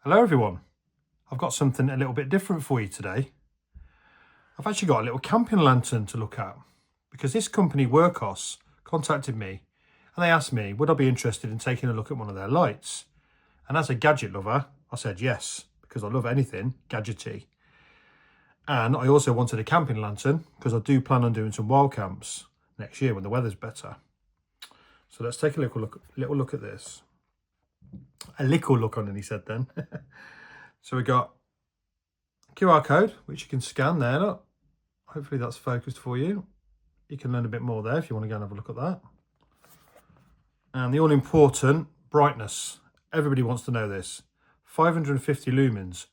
Hello everyone, I've got something a little bit different for you today. I've actually got a little camping lantern to look at because this company Wurkkos contacted me and they asked me would I be interested in taking a look at one of their lights, and as a gadget lover I said yes because I love anything gadgety, and I also wanted a camping lantern because I do plan on doing some wild camps next year when the weather's better. So let's take a little look at this. A little look on it, he said then. So we got QR code, which you can scan there. Look, hopefully that's focused for you. You can learn a bit more there if you want to go and have a look at that. And the all-important brightness. Everybody wants to know this. 550 lumens.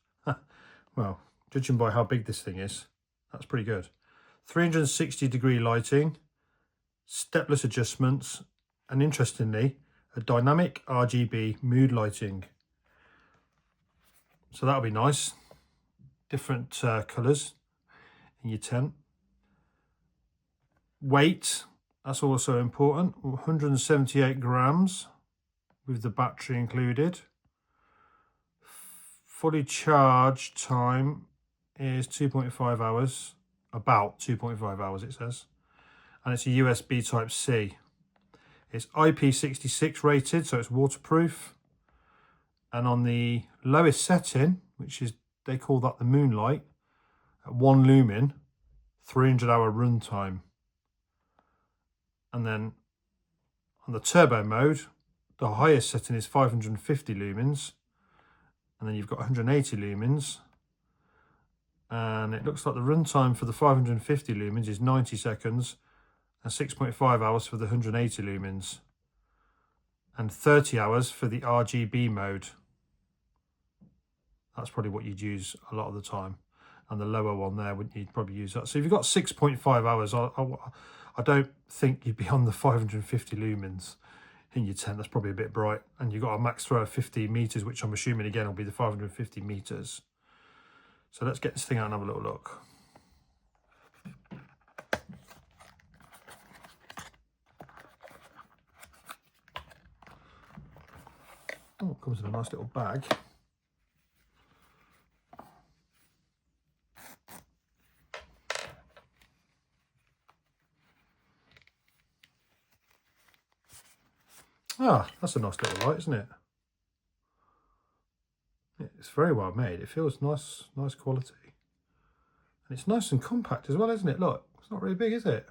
Well, judging by how big this thing is, that's pretty good. 360-degree lighting, stepless adjustments, and interestingly, a dynamic RGB mood lighting. So that'll be nice. Different colours in your tent. Weight, that's also important. 178 grams with the battery included. Fully charged time is 2.5 hours. About 2.5 hours it says. And it's a USB type C. It's IP66 rated, so it's waterproof. And on the lowest setting, which is, they call that the moonlight, at 1 lumen, 300-hour run time. And then on the turbo mode, the highest setting is 550 lumens. And then you've got 180 lumens. And it looks like the run time for the 550 lumens is 90 seconds and 6.5 hours for the 180 lumens. And 30 hours for the RGB mode. That's probably what you'd use a lot of the time. And the lower one there, wouldn't you'd probably use that. So if you've got 6.5 hours, I don't think you'd be on the 550 lumens in your tent. That's probably a bit bright. And you've got a max throw of 50 meters, which I'm assuming again will be the 550 meters. So let's get this thing out and have a little look. Oh, it comes in a nice little bag. Ah, that's a nice little light, isn't it? It's very well made. It feels nice quality. And it's nice and compact as well, isn't it? Look, it's not really big, is it?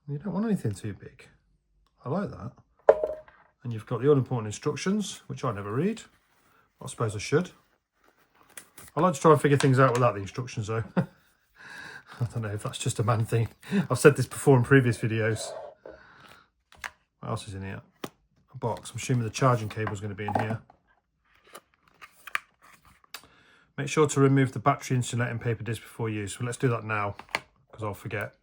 You don't want anything too big. I like that. And you've got the all-important instructions, which I never read. I suppose I should. I like to try and figure things out without the instructions, though. I don't know if that's just a man thing. I've said this before in previous videos. What else is in here? A box. I'm assuming the charging cable is going to be in here. Make sure to remove the battery insulating paper disc before use. So let's do that now, because I'll forget.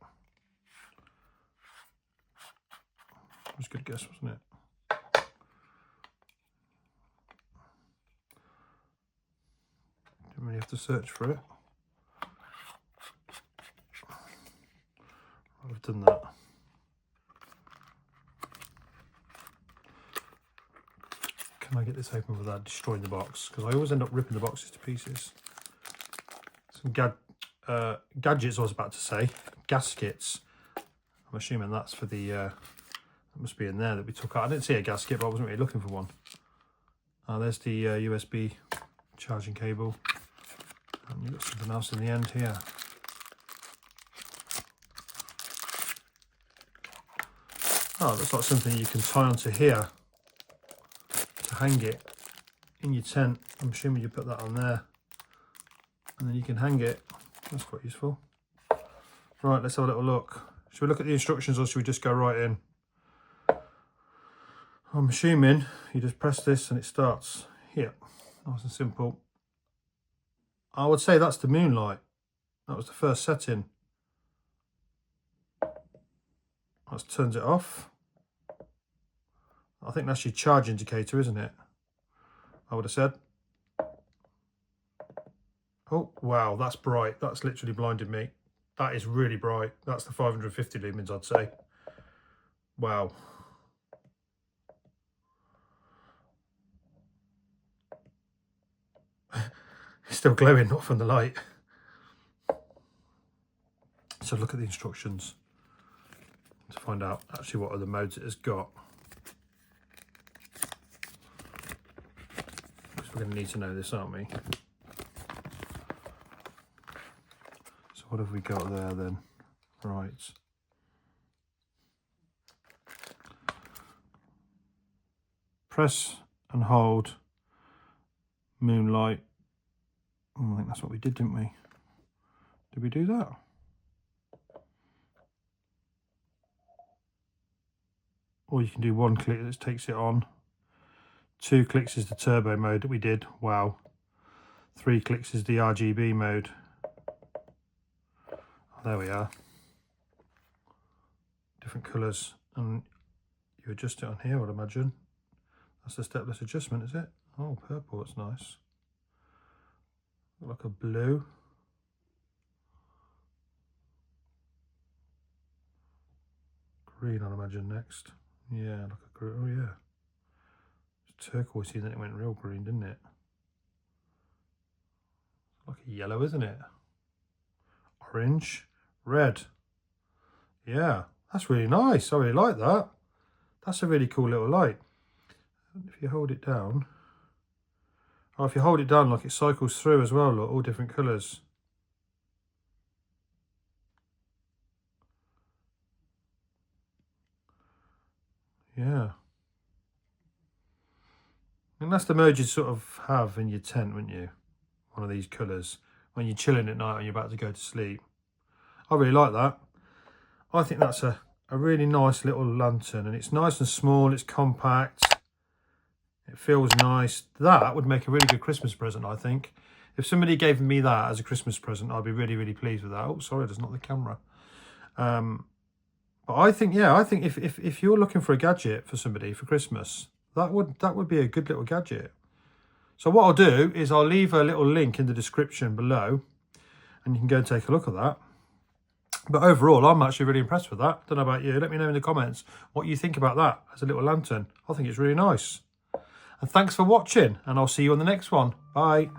It was a good guess, wasn't it? Didn't really have to search for it. I've done that. Can I get this open without destroying the box? Because I always end up ripping the boxes to pieces. Some gadgets I was about to say. Gaskets. I'm assuming that's for the... that must be in there that we took out. I didn't see a gasket, but I wasn't really looking for one. There's the USB charging cable. And you've got something else in the end here. Oh, it looks like something you can tie onto here to hang it in your tent. I'm assuming you put that on there and then you can hang it. That's quite useful. Right, let's have a little look. Should we look at the instructions or should we just go right in? I'm assuming you just press this and it starts here. Nice and simple. I would say that's the moonlight. That was the first setting. That turns it off. I think that's your charge indicator, isn't it? I would have said. Oh, wow, that's bright. That's literally blinded me. That is really bright. That's the 550 lumens, I'd say. Wow. It's still glowing, not from the light. So look at the instructions to find out actually what other modes it has got. Because we're going to need to know this, aren't we? So what have we got there then? Right. Press and hold moonlight. Oh, I think that's what we did, didn't we? Did we do that? Or you can do one click that takes it on. 2 clicks is the turbo mode that we did. Wow. 3 clicks is the RGB mode. Oh, there we are. Different colours. And you adjust it on here, I'd imagine. That's the stepless adjustment, is it? Oh, purple, that's nice. Like a blue. Green, I'd imagine, next. Yeah, like a green. Oh, yeah. It's turquoisey, then it went real green, didn't it? Like a yellow, isn't it? Orange, red. Yeah, that's really nice. I really like that. That's a really cool little light. If you hold it down, oh, if you hold it down, like it cycles through as well, look, all different colours. Yeah. And that's the mode you'd sort of have in your tent, wouldn't you? One of these colours. When you're chilling at night and you're about to go to sleep. I really like that. I think that's a really nice little lantern. And it's nice and small, it's compact. It feels nice. That would make a really good Christmas present, I think. If somebody gave me that as a Christmas present, I'd be really, really pleased with that. Oh, sorry, that's not the camera. But I think, yeah, I think if you're looking for a gadget for somebody for Christmas, that would be a good little gadget. So what I'll do is I'll leave a little link in the description below, and you can go and take a look at that. But overall, I'm actually really impressed with that. Don't know about you. Let me know in the comments what you think about that as a little lantern. I think it's really nice. And thanks for watching, and I'll see you on the next one. Bye.